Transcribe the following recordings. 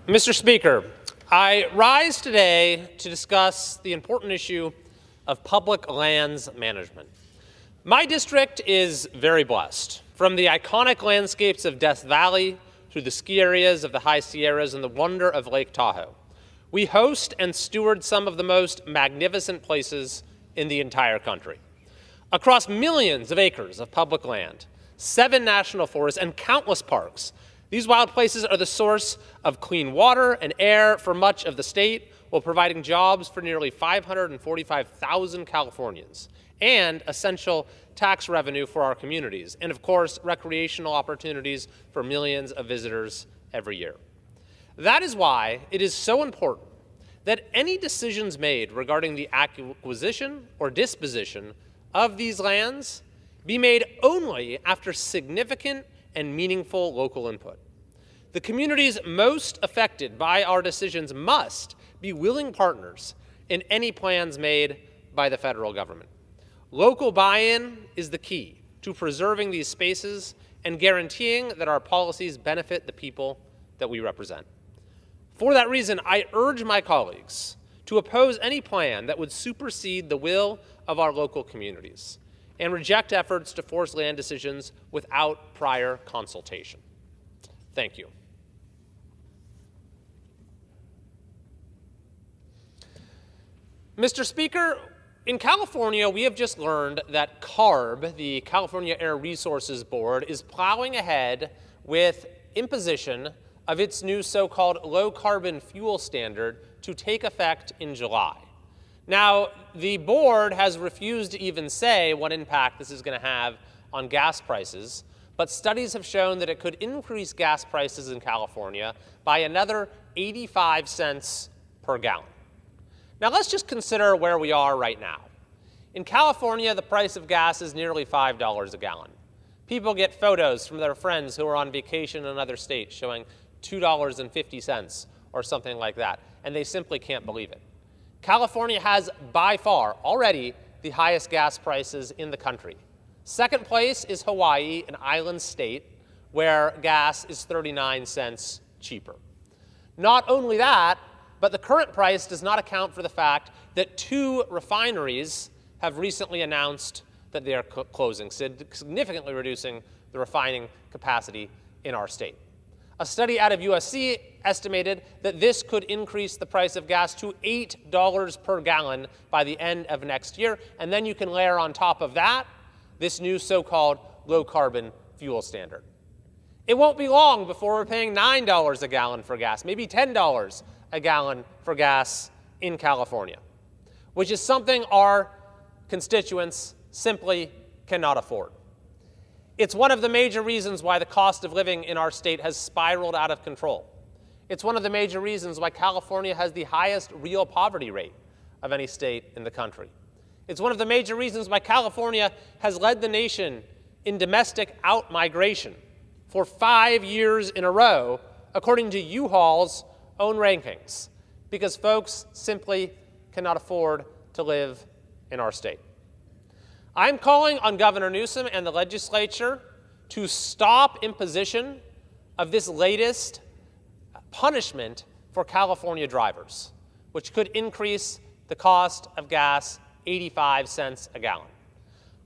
Mr. Speaker, I rise today to discuss the important issue of public lands management. My district is very blessed. From the iconic landscapes of Death Valley through the ski areas of the High Sierras and the wonder of Lake Tahoe, we host and steward some of the most magnificent places in the entire country. Across millions of acres of public land, 7 national forests, and countless parks, these wild places are the source of clean water and air for much of the state, while providing jobs for nearly 545,000 Californians and essential tax revenue for our communities, and of course, recreational opportunities for millions of visitors every year. That is why it is so important that any decisions made regarding the acquisition or disposition of these lands be made only after significant and meaningful local input. The communities most affected by our decisions must be willing partners in any plans made by the federal government. Local buy-in is the key to preserving these spaces and guaranteeing that our policies benefit the people that we represent. For that reason, I urge my colleagues to oppose any plan that would supersede the will of our local communities and reject efforts to force land decisions without prior consultation. Thank you. Mr. Speaker, in California, we have just learned that CARB, the California Air Resources Board, is plowing ahead with imposition of its new so-called low-carbon fuel standard to take effect in July. Now, the board has refused to even say what impact this is going to have on gas prices, but studies have shown that it could increase gas prices in California by another 85 cents per gallon. Now, let's just consider where we are right now. In California, the price of gas is nearly $5 a gallon. People get photos from their friends who are on vacation in another states showing $2.50 or something like that, and they simply can't believe it. California has, by far, already the highest gas prices in the country. Second place is Hawaii, an island state, where gas is 39 cents cheaper. Not only that, but the current price does not account for the fact that 2 refineries have recently announced that they are closing, significantly reducing the refining capacity in our state. A study out of USC estimated that this could increase the price of gas to $8 per gallon by the end of next year, and then you can layer on top of that this new so-called low-carbon fuel standard. It won't be long before we're paying $9 a gallon for gas, maybe $10 a gallon for gas in California, which is something our constituents simply cannot afford. It's one of the major reasons why the cost of living in our state has spiraled out of control. It's one of the major reasons why California has the highest real poverty rate of any state in the country. It's one of the major reasons why California has led the nation in domestic out-migration for 5 years in a row, according to U-Haul's own rankings, because folks simply cannot afford to live in our state. I'm calling on Governor Newsom and the legislature to stop imposition of this latest punishment for California drivers, which could increase the cost of gas 85 cents a gallon.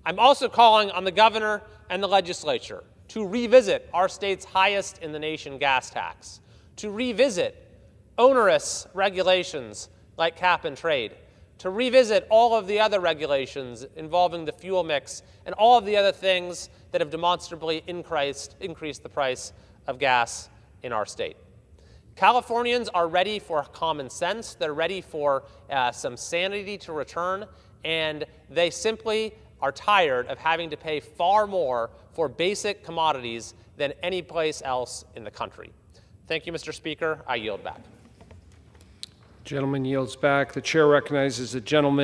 I'm also calling on the governor and the legislature to revisit our state's highest in the nation gas tax, to revisit onerous regulations like cap and trade, to revisit all of the other regulations involving the fuel mix and all of the other things that have demonstrably increased the price of gas in our state. Californians are ready for common sense. They're ready for some sanity to return, and they simply are tired of having to pay far more for basic commodities than any place else in the country. Thank you, Mr. Speaker. I yield back. Gentleman yields back. The chair recognizes the gentleman.